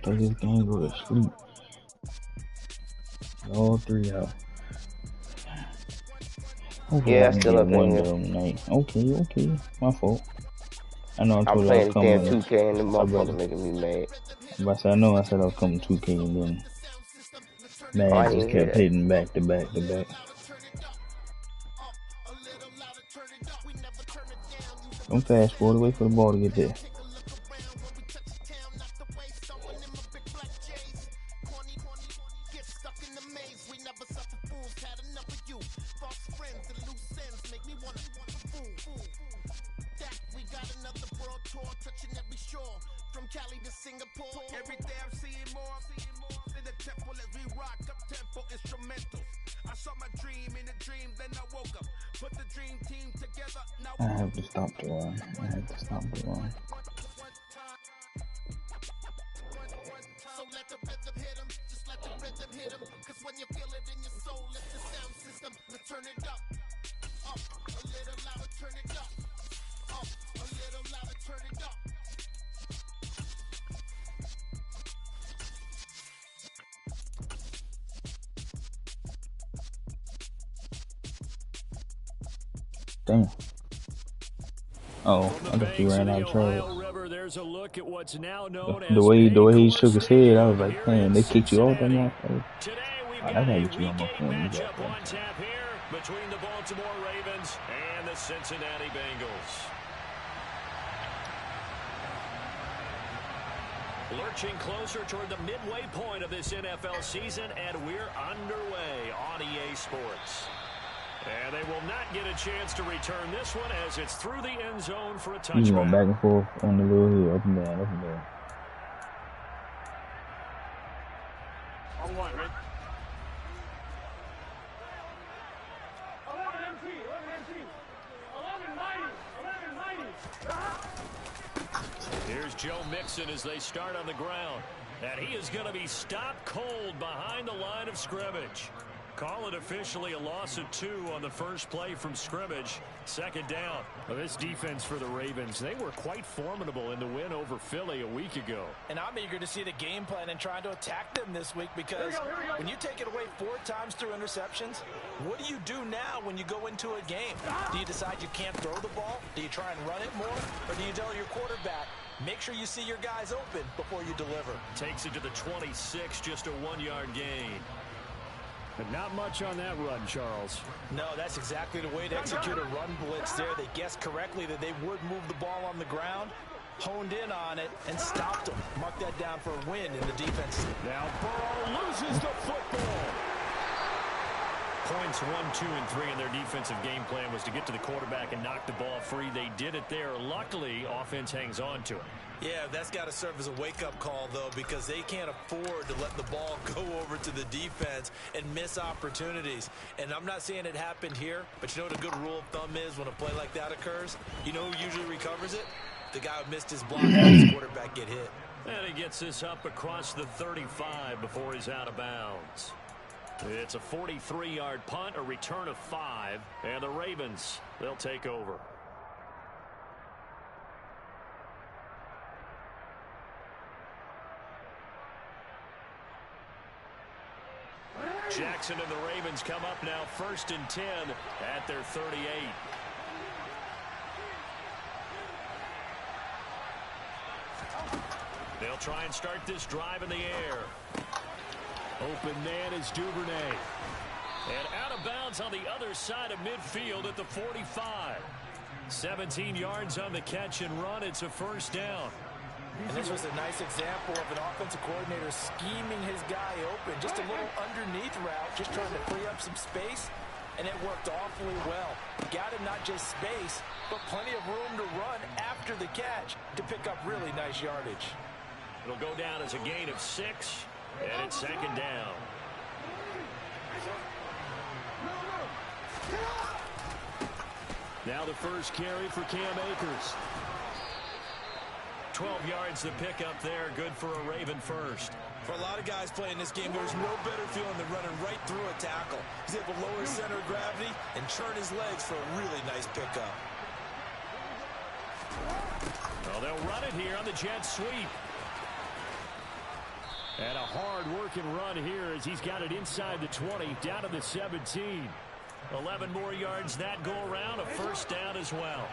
Play this game, go to sleep. All 3 out. Hopefully Yeah, I I'm can still get up in one here. tonight. Okay. My fault. I know I I'm told you I was playing this damn coming. 2K and the I better. motherfuckers making me mad. I know I said I was coming 2K and then Oh, I man didn't just even hear kept that. hitting back to back to back. Don't fast forward, wait for the ball to get there. I have to stop the run. Damn. Oh, I thought you ran out of charge. The way he shook his head, I was like, man, they kicked you off that motherfucker. Oh, that's how you get you on my phone. You got one tap here between the Baltimore Ravens and the Cincinnati Bengals. Lurching closer toward the midway point of this NFL season, and we're underway on EA Sports. And they will not get a chance to return this one as it's through the end zone for a touchback. You going back and forth on the little hill, up and down, up and down. On one, right? Here's Joe Mixon as they start on the ground. And he is going to be stopped cold behind the line of scrimmage. Call it officially a loss of 2 on the first play from scrimmage. Second down. Well, this defense for the Ravens, they were quite formidable in the win over Philly a week ago. And I'm eager to see the game plan and trying to attack them this week because when you take it away 4 times through interceptions, what do you do now when you go into a game? Do you decide you can't throw the ball? Do you try and run it more? Or do you tell your quarterback, make sure you see your guys open before you deliver? Takes it to the 26, just a 1-yard gain. But not much on that run, Charles. No, that's exactly the way to execute a run blitz there. They guessed correctly that they would move the ball on the ground, honed in on it, and stopped them. Mark that down for a win in the defense. Now Burrow loses the football. Points 1, 2, and 3 in their defensive game plan was to get to the quarterback and knock the ball free. They did it there. Luckily, offense hangs on to it. Yeah, that's got to serve as a wake-up call, though, because they can't afford to let the ball go over to the defense and miss opportunities. And I'm not saying it happened here, but you know what a good rule of thumb is when a play like that occurs? You know who usually recovers it? The guy who missed his block and his quarterback get hit. And he gets this up across the 35 before he's out of bounds. It's a 43-yard punt, a return of 5, and the Ravens, they'll take over. Jackson and the Ravens come up now 1st and 10 at their 38. They'll try and start this drive in the air. Open man is Duvernay. And out of bounds on the other side of midfield at the 45. 17 yards on the catch and run. It's a first down. And this was a nice example of an offensive coordinator scheming his guy open. Just a little underneath route, just trying to free up some space. And it worked awfully well. Got him not just space, but plenty of room to run after the catch to pick up really nice yardage. It'll go down as a gain of 6, and it's second down. Now the first carry for Cam Akers. 12 yards to pick up there. Good for a Raven first. For a lot of guys playing this game, there's no better feeling than running right through a tackle. He's able to lower his center of gravity and churn his legs for a really nice pickup. Well, they'll run it here on the jet sweep. And a hard-working run here as he's got it inside the 20, down to the 17. 11 more yards that go around, a first down as well.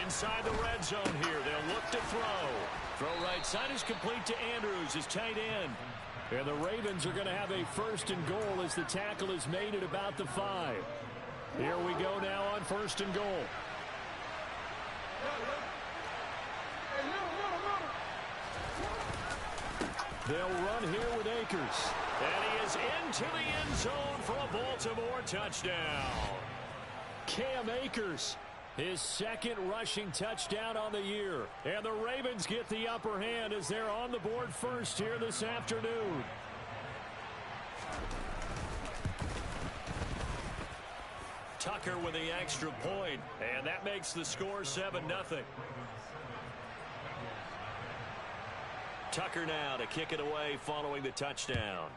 Inside the red zone here, they'll look to throw. Throw right side is complete to Andrews, his tight end. And the Ravens are going to have a first and goal as the tackle is made at about the 5. Here we go now on first and goal. They'll run here with Akers. And he is into the end zone for a Baltimore touchdown. Cam Akers, his second rushing touchdown on the year. And the Ravens get the upper hand as they're on the board first here this afternoon. Tucker with the extra point, and that makes the score 7-0. Tucker now to kick it away following the touchdown.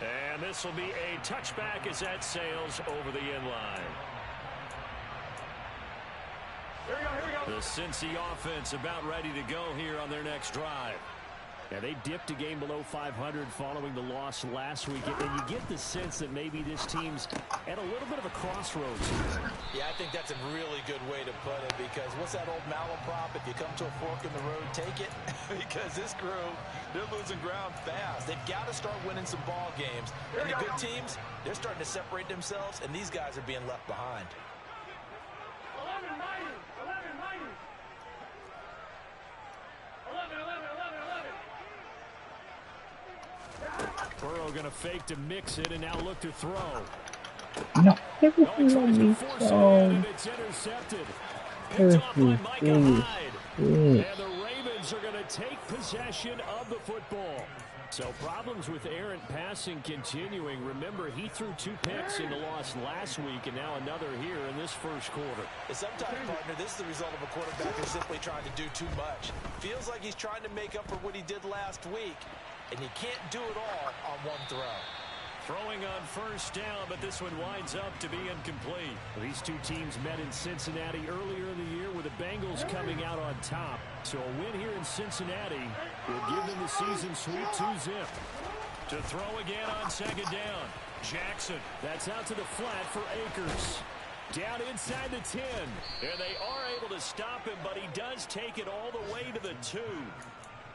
And this will be a touchback as that sails over the end line. Here we go. The Cincy offense about ready to go here on their next drive. Yeah, they dipped a game below 500 following the loss last week. And you get the sense that maybe this team's at a little bit of a crossroads. Yeah, I think that's a really good way to put it, because what's that old malaprop? If you come to a fork in the road, take it. Because this crew, they're losing ground fast. They've got to start winning some ball games. And the good teams, they're starting to separate themselves, and these guys are being left behind. 11, 11. Burrow going to fake to mix it and now look to throw. No, And it's intercepted. Picked off by Micah Hyde. And the Ravens are going to take possession of the football. So problems with errant passing continuing. Remember, he threw 2 picks in the loss last week, and now another here in this first quarter. Sometimes, partner, this is the result of a quarterback who's simply trying to do too much. Feels like he's trying to make up for what he did last week, and you can't do it all on one throw. Throwing on first down, but this one winds up to be incomplete. These two teams met in Cincinnati earlier in the year with the Bengals coming out on top. So a win here in Cincinnati will give them the season sweep 2-0. To throw again on second down. Jackson, that's out to the flat for Akers. Down inside the 10. And they are able to stop him, but he does take it all the way to the 2.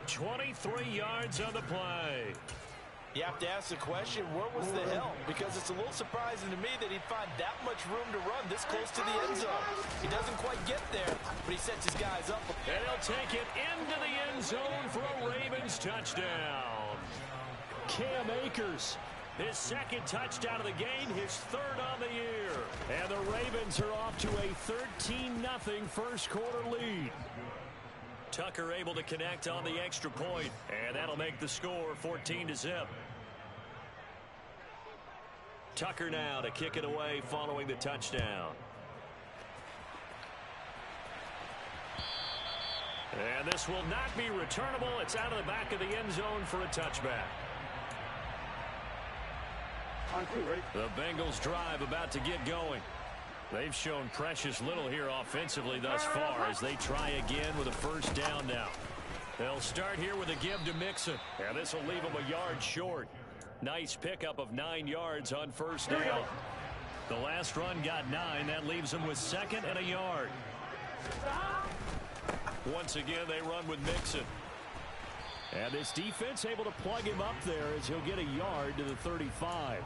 23 yards on the play. You have to ask the question, where was the help? Because it's a little surprising to me that he'd find that much room to run this close to the end zone. He doesn't quite get there, but he sets his guys up. And he'll take it into the end zone for a Ravens touchdown. Cam Akers, his second touchdown of the game, his third on the year. And the Ravens are off to a 13-0 first quarter lead. Tucker able to connect on the extra point, and that'll make the score 14-0. Tucker now to kick it away following the touchdown. And this will not be returnable. It's out of the back of the end zone for a touchback. The Bengals drive about to get going. They've shown precious little here offensively thus far as they try again with a first down now. They'll start here with a give to Mixon. And this will leave them a yard short. Nice pickup of 9 yards on first down. The last run got 9. That leaves them with second and a yard. Once again, they run with Mixon. And this defense able to plug him up there as he'll get a yard to the 35.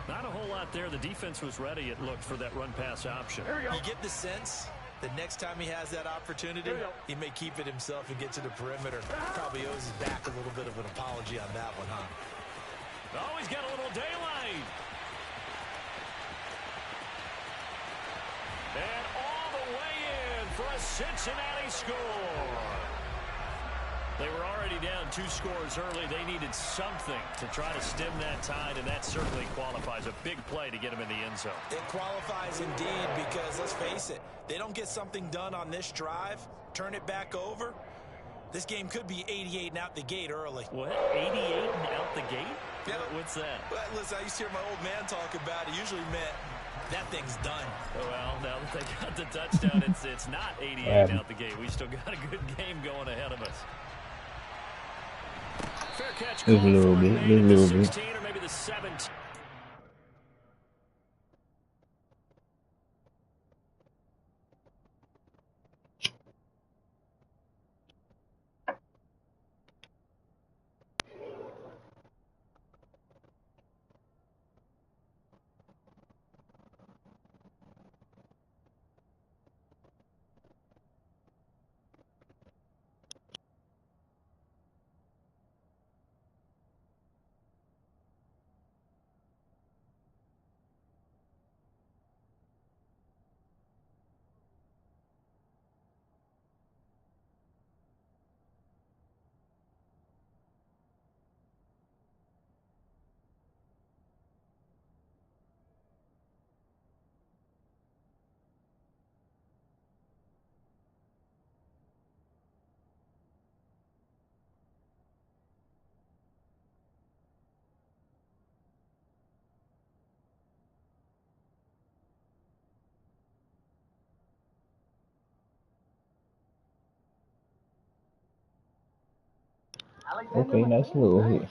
Not a whole lot there. The defense was ready, it looked, for that run-pass option. You get the sense that next time he has that opportunity, he may keep it himself and get to the perimeter. Probably owes his back a little bit of an apology on that one, huh? Oh, he's got a little daylight. And all the way in for a Cincinnati score. They were already down 2 scores early. They needed something to try to stem that tide, and that certainly qualifies. A big play to get them in the end zone. It qualifies indeed, because let's face it, they don't get something done on this drive, turn it back over, this game could be 88 and out the gate early. What? 88 and out the gate? Yeah. What's that? Well, listen, I used to hear my old man talk about it. Usually meant that thing's done. Well, now that they got the touchdown, it's not 88 out the gate. We still got a good game going ahead of us. Fair catch Just a called little for bit. and Just made a at the little bit. 16 or maybe the 17. Okay, nice little hit.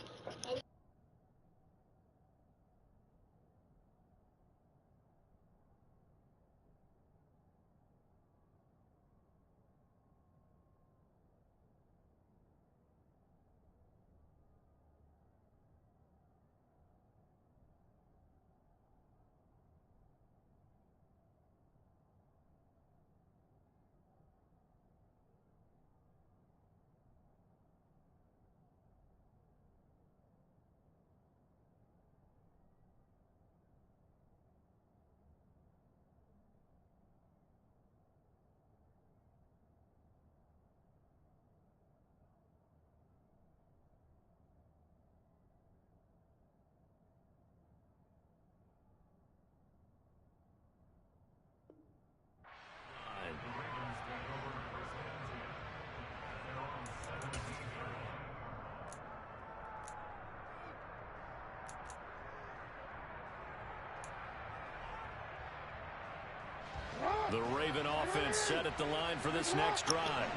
The Raven offense set at the line for this next drive.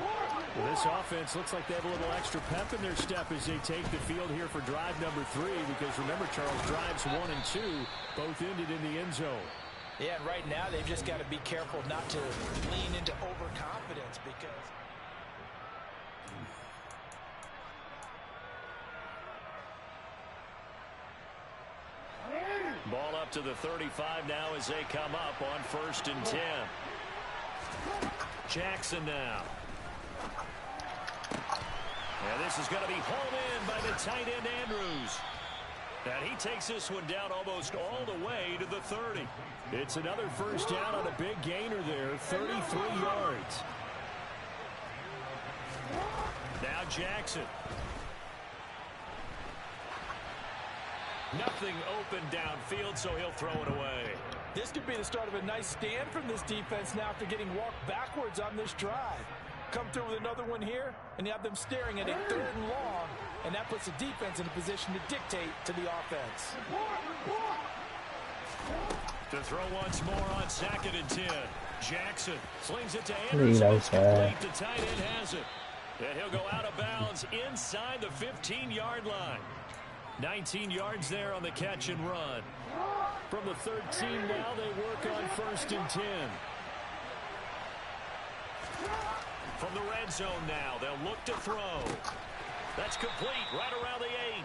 Well, this offense looks like they have a little extra pep in their step as they take the field here for drive number 3, because remember, Charles, drives 1 and 2 both ended in the end zone. Yeah, and right now they've just got to be careful not to lean into overconfidence because... Ball up to the 35 now as they come up on 1st and 10. Jackson now. And this is going to be hauled in by the tight end Andrews. And he takes this one down almost all the way to the 30. It's another first down on a big gainer there, 33 yards. Now Jackson. Nothing open downfield, so he'll throw it away. This could be the start of a nice stand from this defense now after getting walked backwards on this drive. Come through with another one here, and you have them staring at a 3rd and long, and that puts the defense in a position to dictate to the offense. To throw once more on 2nd and 10. Jackson slings it to Andrews. It's complete. The tight end has it. And he'll go out of bounds inside the 15-yard line. 19 yards there on the catch and run. From the 13 now, they work on 1st and 10. From the red zone now, they'll look to throw. That's complete right around the 8.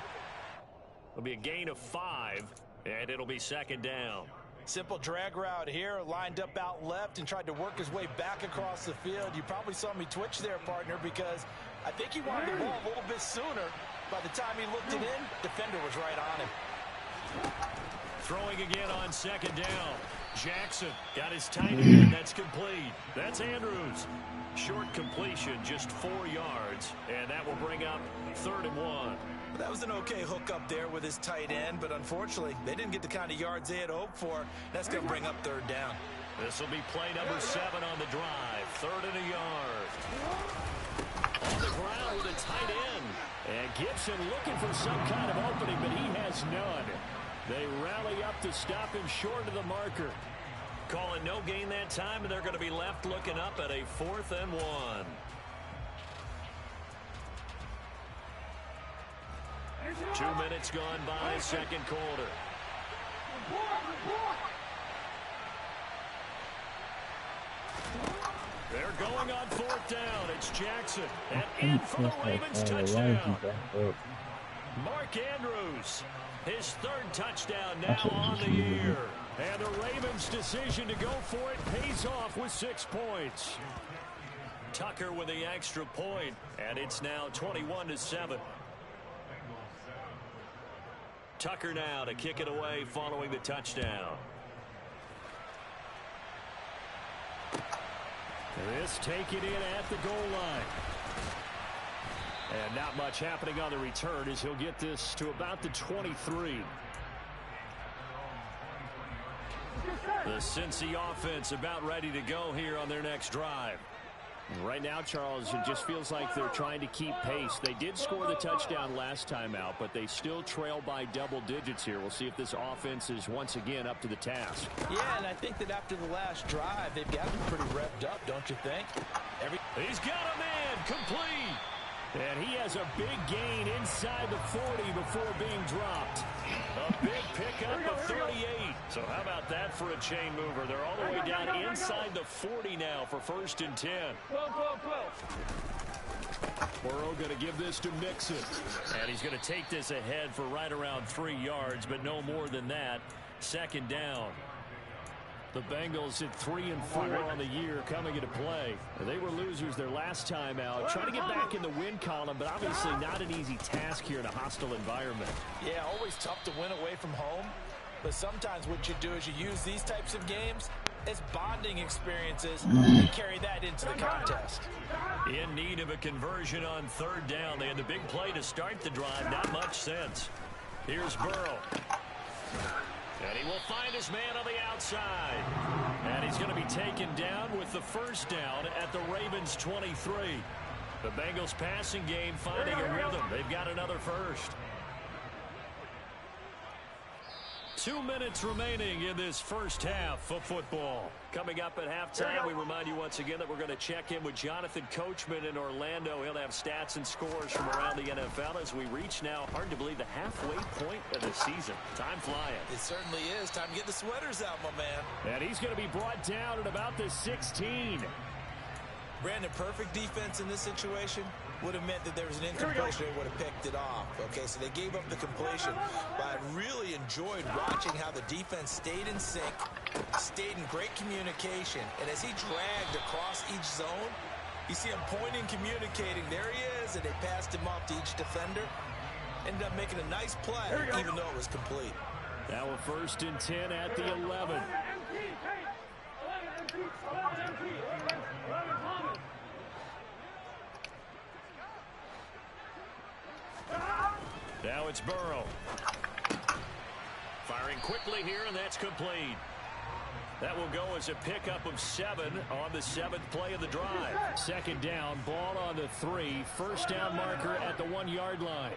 It'll be a gain of 5, and it'll be 2nd down. Simple drag route here, lined up out left and tried to work his way back across the field. You probably saw me twitch there, partner, because I think he wanted the ball a little bit sooner. By the time he looked it in, defender was right on him. Throwing again on 2nd down. Jackson got his tight end. That's complete. That's Andrews. Short completion, just 4 yards, and that will bring up 3rd and 1. That was an okay hook up there with his tight end, but unfortunately, they didn't get the kind of yards they had hoped for. That's going to bring up 3rd down. This will be play number 7 on the drive. 3rd and a yard. On the ground with a tight end. And Gibson looking for some kind of opening, but he has none. They rally up to stop him short of the marker. Calling no gain that time, and they're going to be left looking up at a 4th and 1. Two minutes gone by, second quarter. They're going on 4th down. It's Jackson. And in for the Ravens touchdown. Mark Andrews, his 3rd touchdown now on the year. And the Ravens' decision to go for it pays off with 6 points. Tucker with the extra point, and it's now 21-7. Tucker now to kick it away following the touchdown. This taken in at the goal line. And not much happening on the return as he'll get this to about the 23. The Cincy offense about ready to go here on their next drive. Right now, Charles, it just feels like they're trying to keep pace. They did score the touchdown last time out, but they still trail by double digits here. We'll see if this offense is once again up to the task. Yeah, and I think that after the last drive, they've gotten pretty revved up, don't you think? He's got a man, complete. And he has a big gain inside the 40 before being dropped. A big pickup of 38. So how about that for a chain mover? They're all the way down inside the 40 now for 1st and 10. Burrow going to give this to Mixon. And he's going to take this ahead for right around 3 yards, but no more than that. 2nd down. The Bengals at 3 and 4 on the year coming into play. They were losers their last time out. Trying to get back in the win column, but obviously not an easy task here in a hostile environment. Yeah, always tough to win away from home. But sometimes what you do is you use these types of games as bonding experiences and carry that into the contest. In need of a conversion on 3rd down. They had the big play to start the drive. Not much sense. Here's Burrow. And he will find his man on the outside. And he's going to be taken down with the 1st down at the Ravens' 23. The Bengals passing game finding a rhythm. They've got another 1st. 2 minutes remaining in this first half of football. Coming up at halftime, we remind you once again that we're going to check in with Jonathan Coachman in Orlando. He'll have stats and scores from around the NFL as we reach now, hard to believe, the halfway point of the season. Time flying. It certainly is. Time to get the sweaters out, my man. And he's going to be brought down at about the 16. Brandon, perfect defense in this situation would have meant that there was an incompletion. They would have picked it off. Okay, so they gave up the completion. But I really enjoyed watching how the defense stayed in sync, stayed in great communication. And as he dragged across each zone, you see him pointing, communicating. There he is, and they passed him off to each defender. Ended up making a nice play, even though it was complete. Now a 1st and 10 at the 11. Now it's Burrow. Firing quickly here, and that's complete. That will go as a pickup of 7 on the 7th play of the drive. 2nd down, ball on the 3. 1st down marker at the 1-yard line.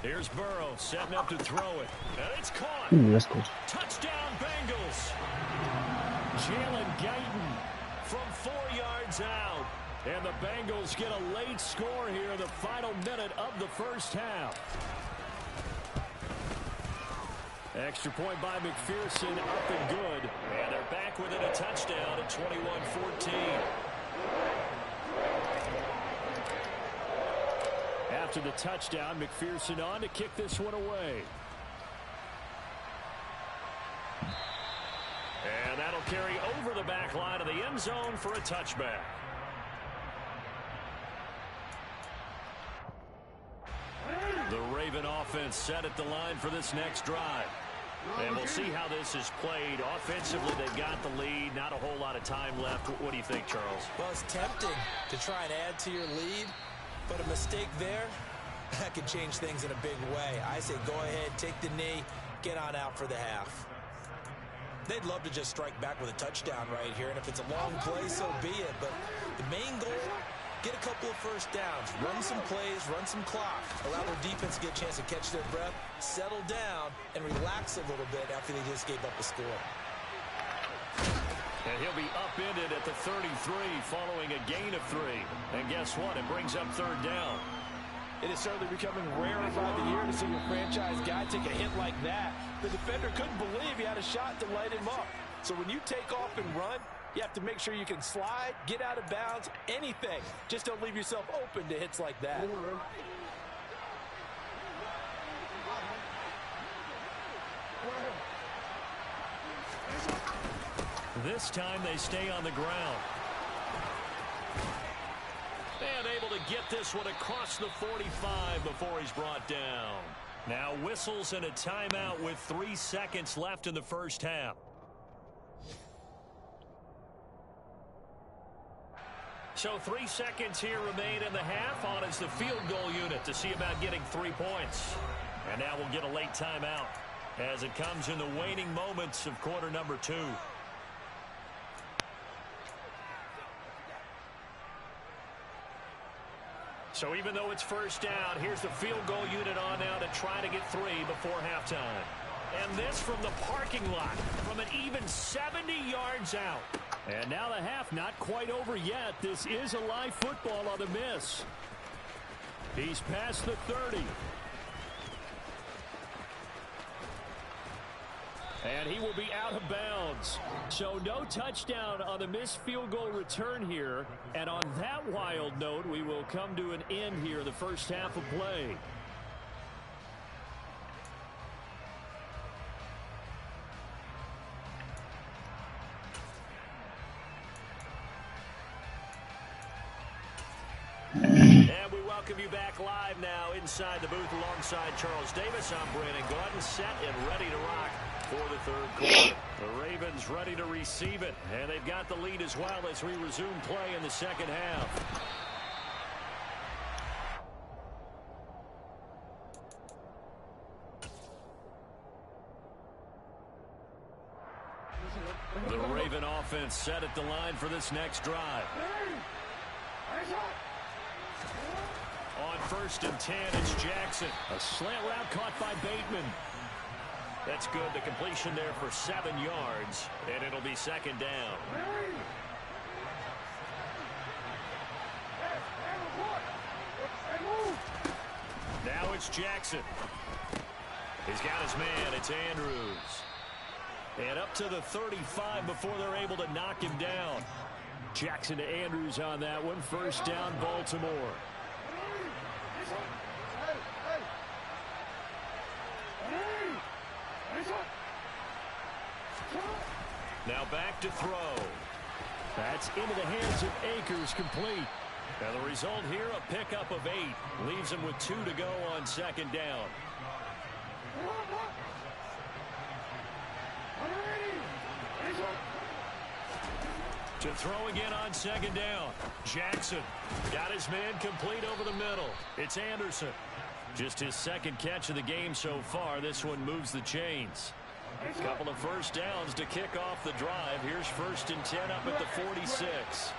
Here's Burrow setting up to throw it. And it's caught. Let's go. Touchdown, Bengals. Jalen Guyton From 4 yards out. And the Bengals get a late score here in the final minute of the first half. Extra point by McPherson, up and good. And they're back within a touchdown at 21-14. After the touchdown, McPherson on to kick this one away. And that'll carry over the back line of the end zone for a touchback. The Raven offense set at the line for this next drive. And we'll see how this is played. Offensively, they've got the lead. Not a whole lot of time left. What do you think, Charles? Well, it's tempting to try and add to your lead, but a mistake there, that could change things in a big way. I say go ahead, take the knee, get on out for the half. they'd love to just strike back with a touchdown right here, and if it's a long play, so be it. But the main goal, get a couple of first downs, run some plays, run some clock, allow their defense to get a chance to catch their breath, settle down, and relax a little bit after they just gave up a score. And he'll be upended at the 33 following a gain of 3. And guess what? It brings up third down. It is certainly becoming rarer by the year to see your franchise guy take a hit like that. The defender couldn't believe he had a shot to light him up. So when you take off and run, you have to make sure you can slide, get out of bounds, anything. Just don't leave yourself open to hits like that. This time they stay on the ground. And able to get this one across the 45 before he's brought down. Now whistles and a timeout with 3 seconds left in the first half. So 3 seconds here remain in the half. On is the field goal unit to see about getting 3 points. And now we'll get a late timeout as it comes in the waning moments of quarter number 2. So even though it's first down, here's the field goal unit on now to try to get 3 before halftime. And this from the parking lot, from an even 70 yards out. And now the half not quite over yet. This is a live football on the miss. He's past the 30. And he will be out of bounds. So no touchdown on the missed field goal return here. And on that wild note, we will come to an end here in the first half of play. And we welcome you back live now inside the booth alongside Charles Davis. I'm Brandon Gordon, set and ready to rock for the third quarter. The Ravens ready to receive it, and they've got the lead as well as we resume play in the second half. The Raven offense set at the line for this next drive. On 1st and 10, it's Jackson. A slant route caught by Bateman. That's good. The completion there for 7 yards, and it'll be second down. Now it's Jackson. He's got his man. It's Andrews. And up to the 35 before they're able to knock him down. Jackson to Andrews on that one. First down, Baltimore. Now back to throw. That's into the hands of Akers, complete. And the result here, a pickup of 8. Leaves him with 2 to go on second down. To throw again on second down. Jackson got his man complete over the middle. It's Anderson. Just his second catch of the game so far. This one moves the chains. A couple of first downs to kick off the drive. Here's 1st and 10 up at the 46.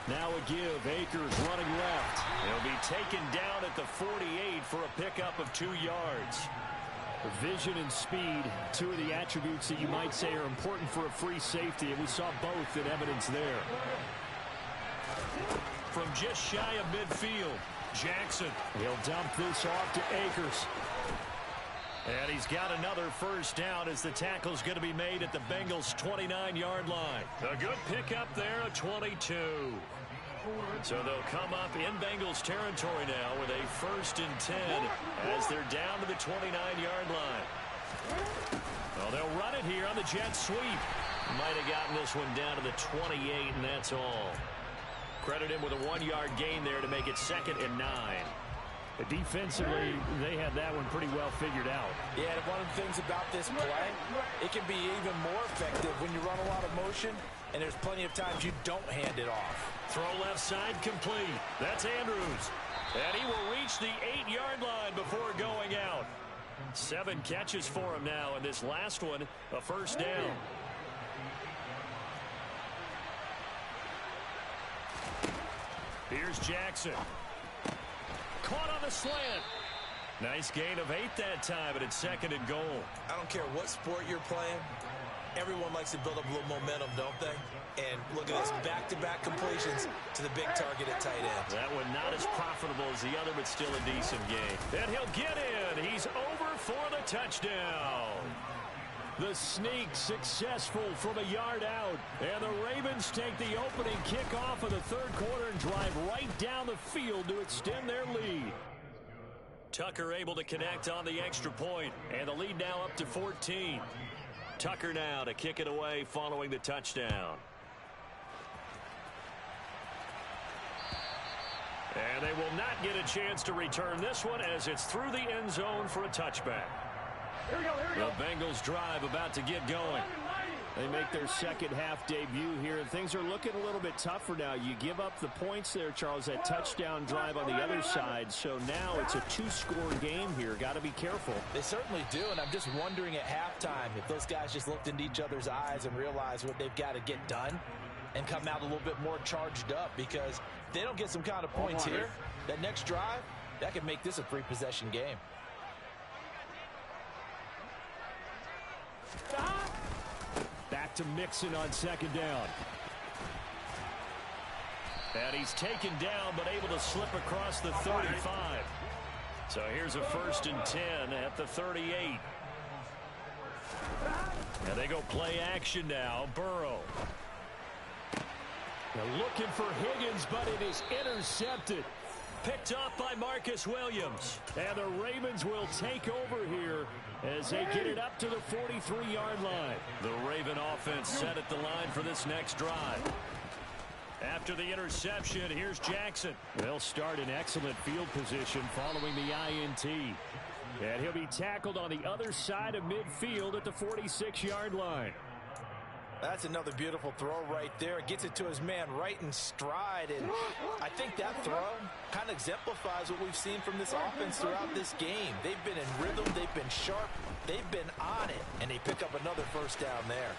Now a give. Akers running left. He'll be taken down at the 48 for a pickup of 2 yards. Vision and speed, 2 of the attributes that you might say are important for a free safety, and we saw both in evidence there. From just shy of midfield, Jackson. He'll dump this off to Akers. And he's got another first down as the tackle's going to be made at the Bengals' 29-yard line. A good pickup there, a 22. So they'll come up in Bengals territory now with a 1st and 10 as they're down to the 29-yard line. Well, they'll run it here on the jet sweep. Might have gotten this one down to the 28, and that's all. Credit him with a 1-yard gain there to make it 2nd and 9. Defensively, they had that one pretty well figured out. Yeah, and one of the things about this play, it can be even more effective when you run a lot of motion, and there's plenty of times you don't hand it off. Throw left side complete. That's Andrews. And he will reach the 8-yard line before going out. 7 catches for him now, and this last one, a first down. Here's Jackson. Caught on the slant. Nice gain of 8 that time, but it's 2nd and goal. I don't care what sport you're playing. Everyone likes to build up a little momentum, don't they? And look at this, back-to-back completions to the big target at tight end. That one not as profitable as the other, but still a decent game. And he'll get in. He's over for the touchdown. The sneak successful from a yard out. And the Ravens take the opening kickoff of the third quarter and drive right down the field to extend their lead. Tucker able to connect on the extra point, and the lead now up to 14. Tucker now to kick it away following the touchdown. And they will not get a chance to return this one as it's through the end zone for a touchback. The Bengals drive about to get going. They make their second half debut here, and things are looking a little bit tougher now. You give up the points there, Charles, that touchdown drive on the other side. So now it's a 2-score game here. Got to be careful. They certainly do, and I'm just wondering at halftime if those guys just looked into each other's eyes and realized what they've got to get done and come out a little bit more charged up, because if they don't get some kind of points here, that next drive, that could make this a 3-possession game. Back to Mixon on 2nd down. And he's taken down, but able to slip across the 35. So here's a 1st and 10 at the 38. And they go play action now. Burrow. They're looking for Higgins, but it is intercepted. Picked up by Marcus Williams. And the Ravens will take over here as they get it up to the 43-yard line. The Raven offense set at the line for this next drive. After the interception, here's Jackson. They'll start in excellent field position following the INT. And he'll be tackled on the other side of midfield at the 46-yard line. That's another beautiful throw right there. Gets it to his man right in stride. And I think that throw kind of exemplifies what we've seen from this offense throughout this game. They've been in rhythm. They've been sharp. They've been on it. And they pick up another first down there.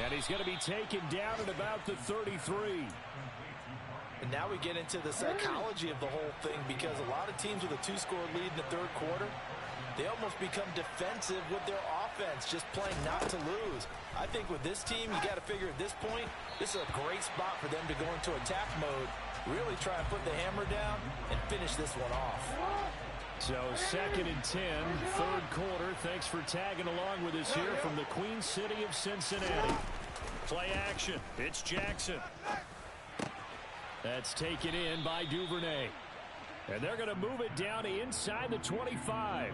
And he's going to be taken down at about the 33. And now we get into the psychology of the whole thing, because a lot of teams with a 2-score lead in the third quarter, they almost become defensive with their offense, just playing not to lose. I think with this team, you got to figure at this point, this is a great spot for them to go into attack mode, really try and put the hammer down and finish this one off. So 2nd and 10, third quarter. Thanks for tagging along with us here from the Queen City of Cincinnati. Play action. It's Jackson. That's taken in by Duvernay. And they're going to move it down to inside the 25.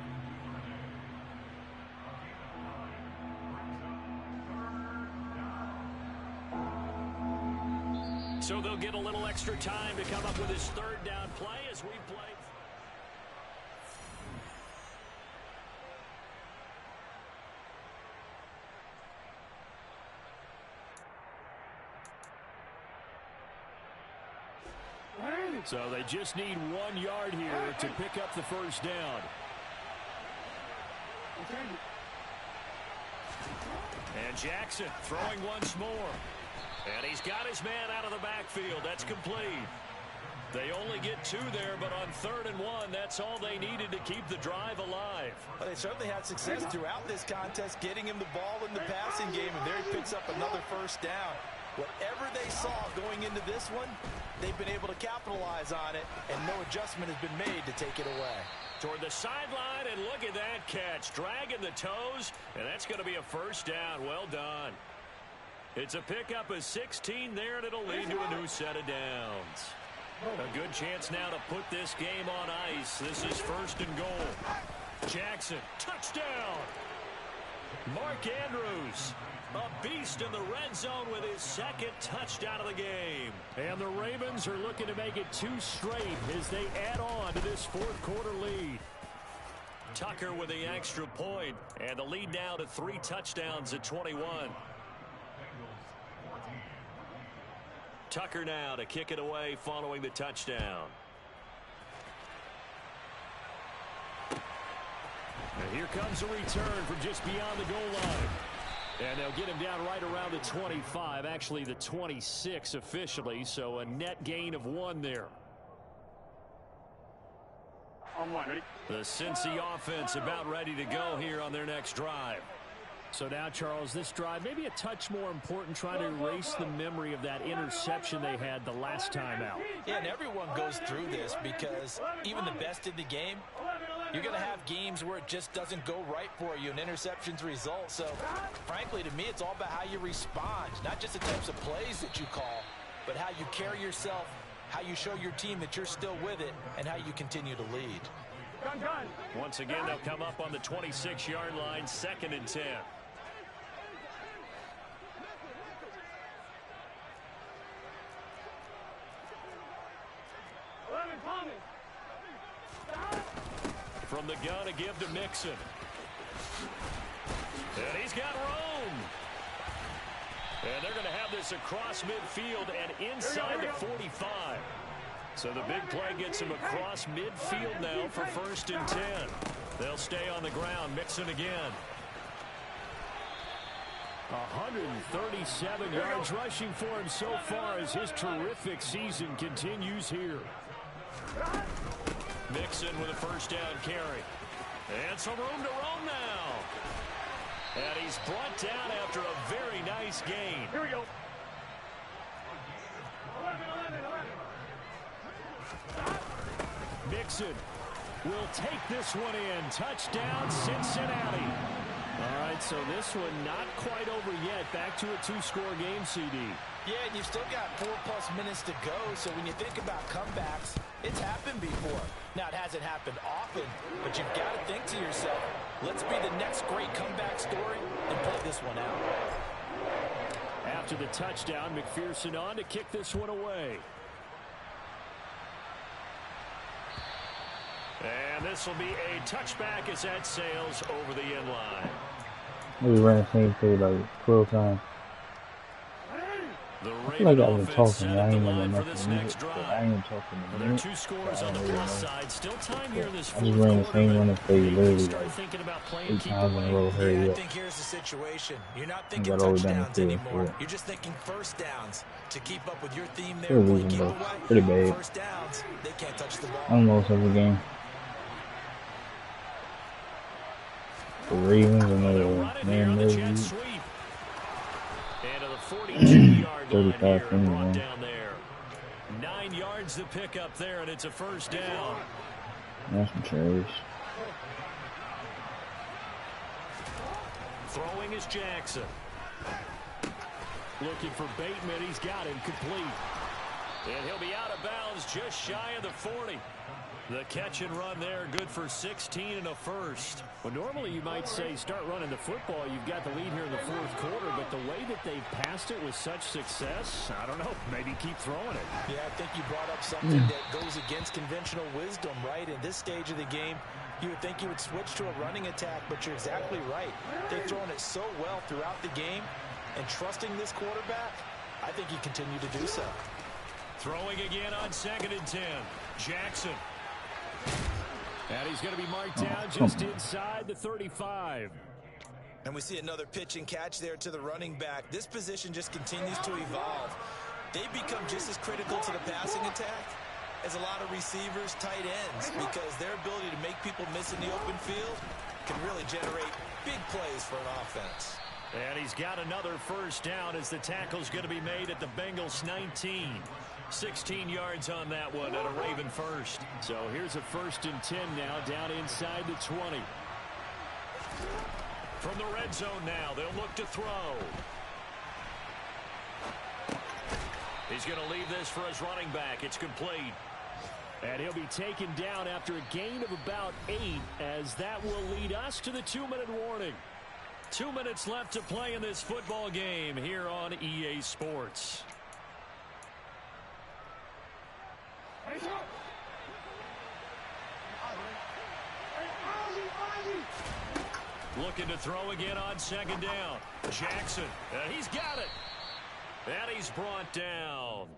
So they'll get a little extra time to come up with his 3rd down play as we play. So they just need 1 yard here to pick up the first down. And Jackson throwing once more. And he's got his man out of the backfield. That's complete. They only get 2 there, but on 3rd and 1, that's all they needed to keep the drive alive. Well, they certainly had success throughout this contest, getting him the ball in the passing game, and there he picks up another first down. Whatever they saw going into this one, they've been able to capitalize on it, and no adjustment has been made to take it away. Toward the sideline, and look at that catch. Dragging the toes, and that's going to be a first down. Well done. It's a pickup of 16 there, and it'll lead to a new set of downs. A good chance now to put this game on ice. This is 1st and goal. Jackson, touchdown. Mark Andrews, a beast in the red zone with his 2nd touchdown of the game. And the Ravens are looking to make it 2 straight as they add on to this 4th quarter lead. Tucker with the extra point, and the lead now to 3 touchdowns at 21. Tucker now to kick it away following the touchdown. Here comes a return from just beyond the goal line. And they'll get him down right around the 25, actually the 26 officially, so a net gain of 1 there. The Cincy offense about ready to go here on their next drive. So now, Charles, this drive maybe a touch more important, trying to erase the memory of that interception they had the last time out. Yeah, and everyone goes through this because even the best in the game, you're going to have games where it just doesn't go right for you and interceptions result. So, frankly, to me, it's all about how you respond, not just the types of plays that you call, but how you carry yourself, how you show your team that you're still with it, and how you continue to lead. Once again, they'll come up on the 26-yard line, 2nd and 10. From the gun, a give to Mixon. And he's got room. And they're going to have this across midfield and inside the 45. So the big play gets him across midfield now for 1st and 10. They'll stay on the ground. Mixon again. 137 yards rushing for him so far as his terrific season continues here. Mixon with a 1st down carry. And some room to roam now. And he's brought down after a very nice gain. Here we go. Mixon will take this one in. Touchdown, Cincinnati. All right, so this one not quite over yet. Back to a 2-score game, CD. Yeah, and you've still got 4+ minutes to go, so when you think about comebacks, it's happened before. Now, it hasn't happened often, but you've got to think to yourself, let's be the next great comeback story and play this one out. After the touchdown, McPherson on to kick this one away. And this will be a touchback as that sails over the end line. We ran the same play like 12 times. The I feel like I was Raven talking. offense I ain't set know at the line for nothing this music, next but drive. I ain't talking Well, a there are minute. 2 scores I on the don't really plus know. side. Still time here in this I 4th just ran the quarter. same running play literally Start like thinking about playing 8 keep times in a away. row. Yeah, Hurry I up. think here's the situation. You're not I thinking got all the way down the touchdowns field anymore. for it. You're just thinking 1st downs to keep up with your theme there. Still Play losing keep though. away. Pretty bad. 1st downs, they can't touch the ball. Almost every game. The Ravens and They'll the run it here man on the jet Ravens. sweep. And to the 42-yard line 35 here and brought 21. down there. 9 yards to pick up there, and it's a 1st down. That's some trash. Throwing is Jackson. Looking for Bateman. He's got him complete. And he'll be out of bounds just shy of the 40. The catch and run there, good for 16 and a 1st. Well, normally you might say start running the football. You've got the lead here in the 4th quarter, but the way that they've passed it with such success, I don't know, maybe keep throwing it. Yeah, I think you brought up something that goes against conventional wisdom, right? In this stage of the game, you would think you would switch to a running attack, but you're exactly right. They've thrown it so well throughout the game, and trusting this quarterback, I think you continue to do so. Throwing again on 2nd and 10. Jackson. And he's going to be marked down just inside the 35. And we see another pitch and catch there to the running back. This position just continues to evolve. They become just as critical to the passing attack as a lot of receivers, tight ends, because their ability to make people miss in the open field can really generate big plays for an offense. And he's got another 1st down as the tackle's going to be made at the Bengals 19. 16 yards on that one at a Raven 1st. So here's a 1st and 10 now down inside the 20. From the red zone now, they'll look to throw. He's going to leave this for his running back. It's complete. And he'll be taken down after a gain of about 8, as that will lead us to the 2-minute warning. 2 minutes left to play in this football game here on EA Sports. Looking to throw again on 2nd down. Jackson, and he's got it. And he's brought down.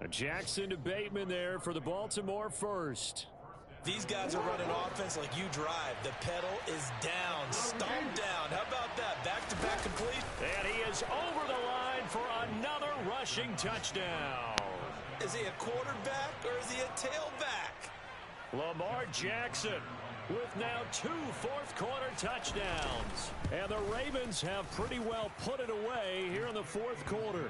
Jackson to Bateman there for the Baltimore 1st. these guys are running offense like you drive. The pedal is down, stomp down. How about that? Back-to-back complete. And he is over the line for another rushing touchdown. Is he a quarterback or is he a tailback? Lamar Jackson with now 2 fourth-quarter touchdowns. And the Ravens have pretty well put it away here in the fourth quarter.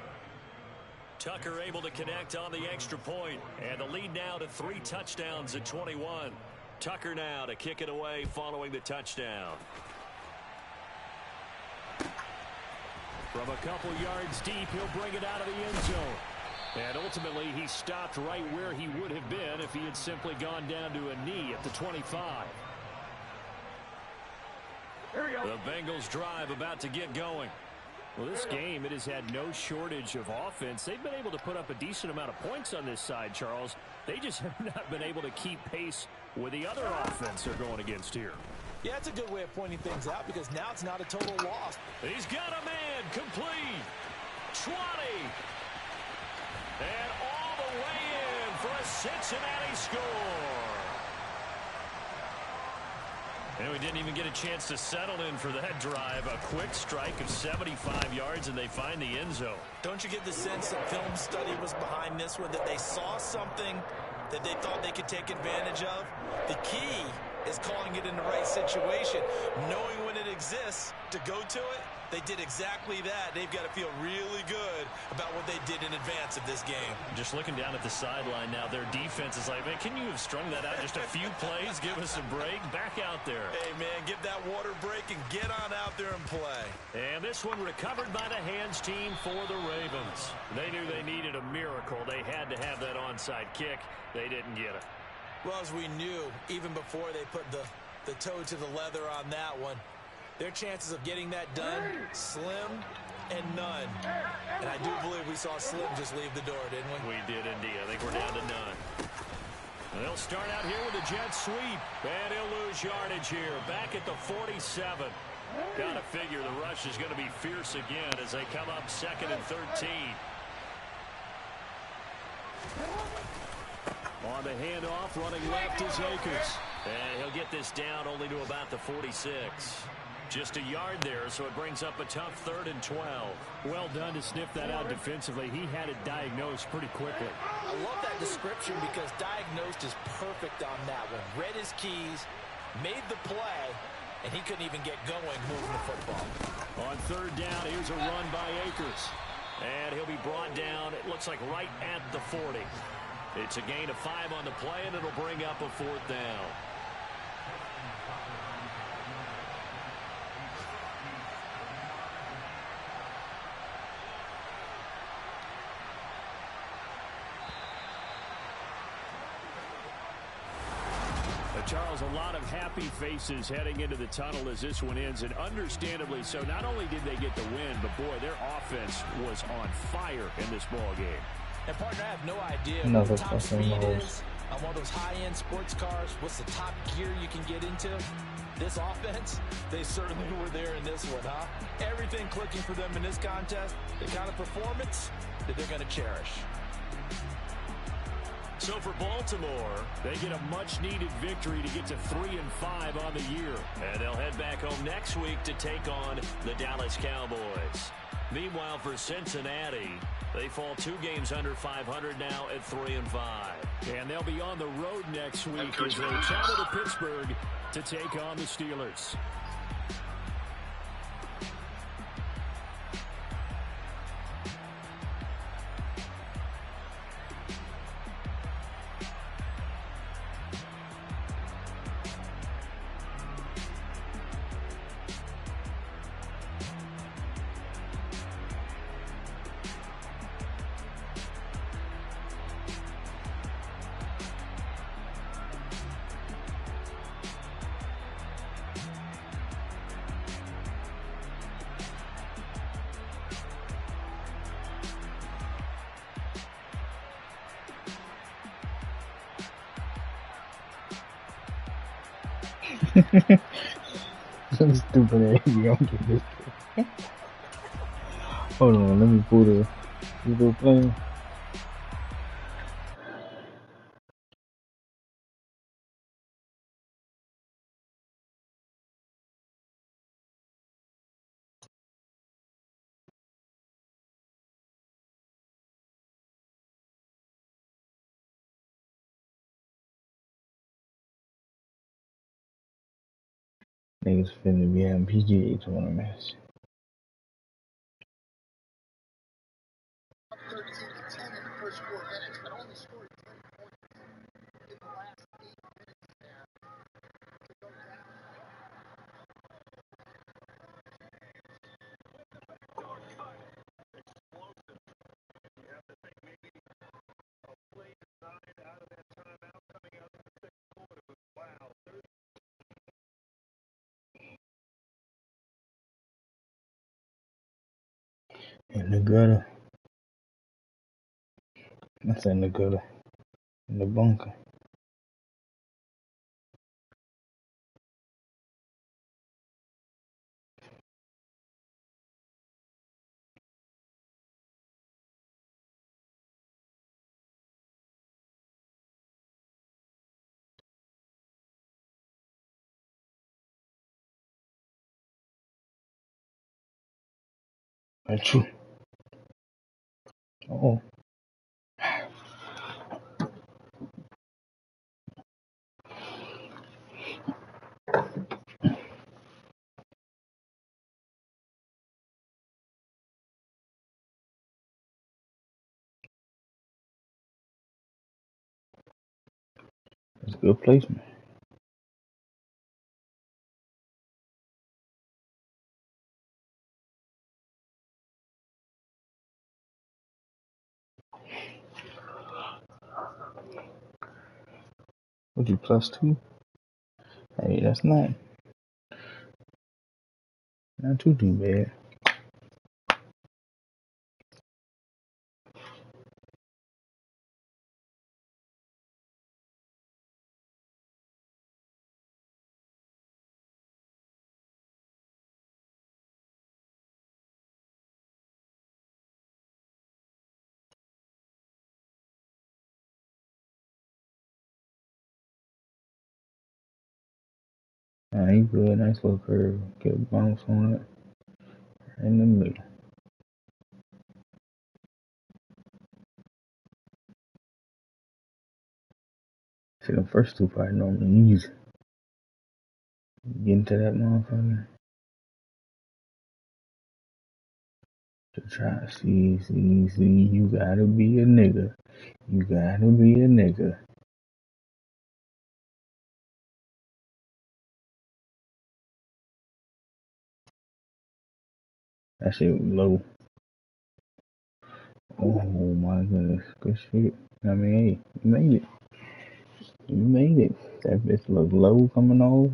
Tucker able to connect on the extra point, and the lead now to 3 touchdowns at 21. Tucker now to kick it away following the touchdown. From a couple yards deep, he'll bring it out of the end zone. And ultimately, he stopped right where he would have been if he had simply gone down to a knee at the 25. The Bengals drive about to get going. Well, this game, it has had no shortage of offense. They've been able to put up a decent amount of points on this side, Charles. They just have not been able to keep pace with the other offense they're going against here. Yeah, that's a good way of pointing things out because now it's not a total loss. He's got a man complete. 20. And all the way in for a Cincinnati score. And we didn't even get a chance to settle in for that drive. A quick strike of 75 yards, and they find the end zone. Don't you get the sense that film study was behind this one, that they saw something that they thought they could take advantage of? The key is calling it in the right situation, knowing when it exists to go to it. They did exactly that. They've got to feel really good about what they did in advance of this game. Just looking down at the sideline now, their defense is like, man, can you have strung that out just a few plays? Give us a break. Back out there. Hey, man, give that water break and get on out there and play. And this one recovered by the hands team for the Ravens. They knew they needed a miracle. They had to have that onside kick. They didn't get it. Well, as we knew, even before they put the toe to the leather on that one, their chances of getting that done, slim and none. And I do believe we saw Slim just leave the door, didn't we? We did indeed. I think we're down to none. And they'll start out here with a jet sweep. And he'll lose yardage here. Back at the 47. Gotta figure the rush is going to be fierce again as they come up 2nd and 13. On the handoff, running left is Akers. And he'll get this down only to about the 46. Just a yard there, so it brings up a tough 3rd and 12. Well done to sniff that out defensively. He had it diagnosed pretty quickly. I love that description because diagnosed is perfect on that one. Read his keys, made the play, and he couldn't even get going moving the football. On 3rd down, here's a run by Akers. And he'll be brought down, it looks like right at the 40. It's a gain of 5 on the play, and it'll bring up a 4th down. Charles, a lot of happy faces heading into the tunnel as this one ends, and understandably so. Not only did they get the win, but boy, their offense was on fire in this ball game. And partner, I have no idea No, what the that's top fucking speed lows. is on one of those high-end sports cars. What's the top gear you can get into? This offense, they certainly were there in this one, huh? Everything clicking for them in this contest, the kind of performance that they're going to cherish. So for Baltimore, they get a much-needed victory to get to 3-5 on the year. And they'll head back home next week to take on the Dallas Cowboys. Meanwhile, for Cincinnati, they fall 2 games under 500 now at 3-5. And they'll be on the road next week as they travel to Pittsburgh to take on the Steelers. Some stupid ass, you don't get this. Hold on, let me pull the plane. Niggas finna be having PGA tournaments. In the gutter. I said in the gutter. In the bunker. That's true. Oh, that's a good placement. What you +2? Hey, that's not too bad. Nah, he good. Nice little curve. Get a bounce on it. In the middle. See, the first two probably normally easy. Get into that motherfucker. To try to see. You gotta be a nigga. You gotta be a nigga. That shit was low. Oh my goodness. Good shit. I mean, hey, you made it. You made it. That bitch look low coming off.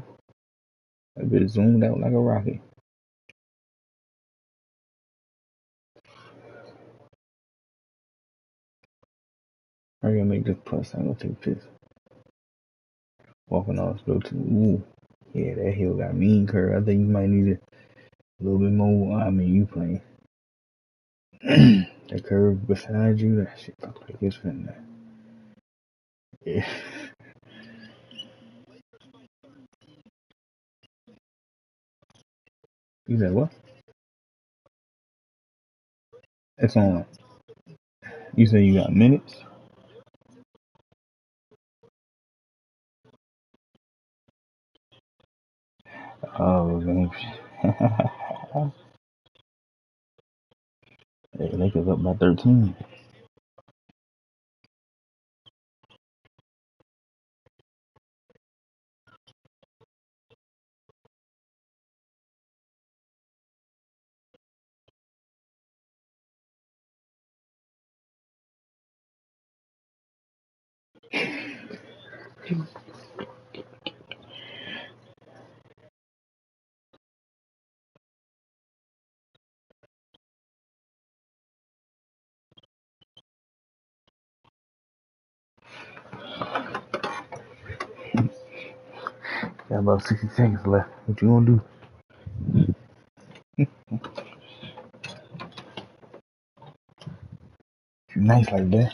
That bitch zoomed out like a rocket. I gotta make this plus. I'm gonna take this. Walking off slow too. Ooh. Yeah, that hill got mean curve. I think you might need a little bit more. I mean, you playing. That curve beside you, that shit look like it's finna. Yeah. You said what? It's on. You said you got minutes? Oh, man. Hey, Lakers up by 13. Got about 60 seconds left. What you gonna do? You nice like that.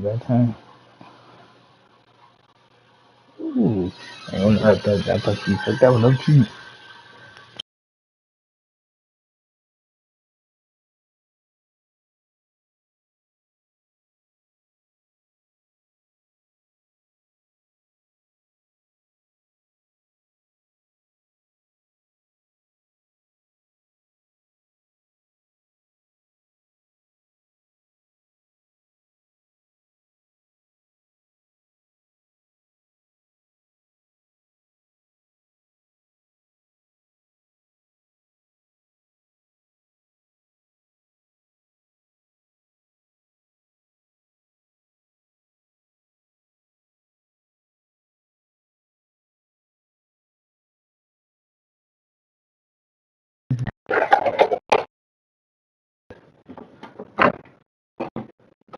That time. Ooh. I thought you said that was no cheat.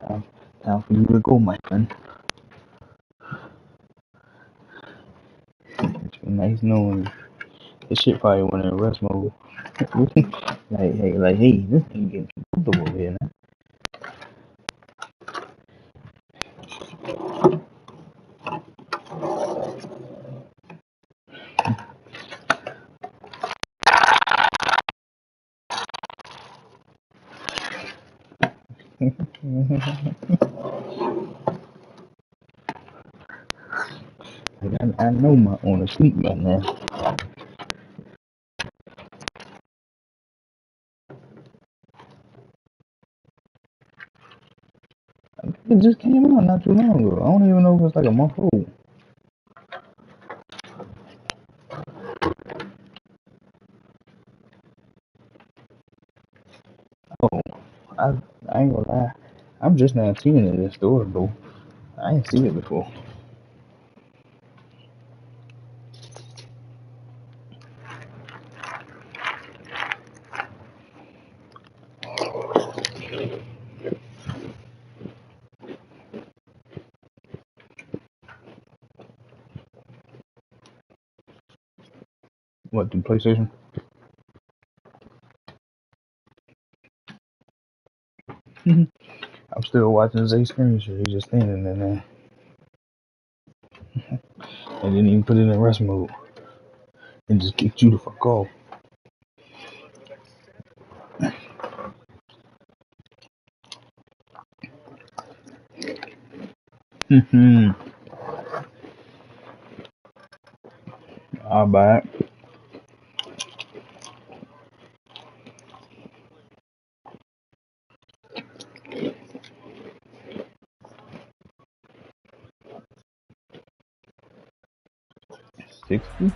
Time, time for you to go, my friend. It's been nice knowing you. This shit probably went in rest mode. hey, this thing getting comfortable here now. I know my owner sleep right now. It just came out not too long ago. I don't even know if it's like a month old. Oh, I, I ain't gonna lie. I'm just now seeing it in stores though. I ain't seen it before. What, the PlayStation? I'm still watching Zay screenshot. He's just standing there now. And didn't even put it in rest mode. And just kicked you the fuck off. I'll buy it. $60?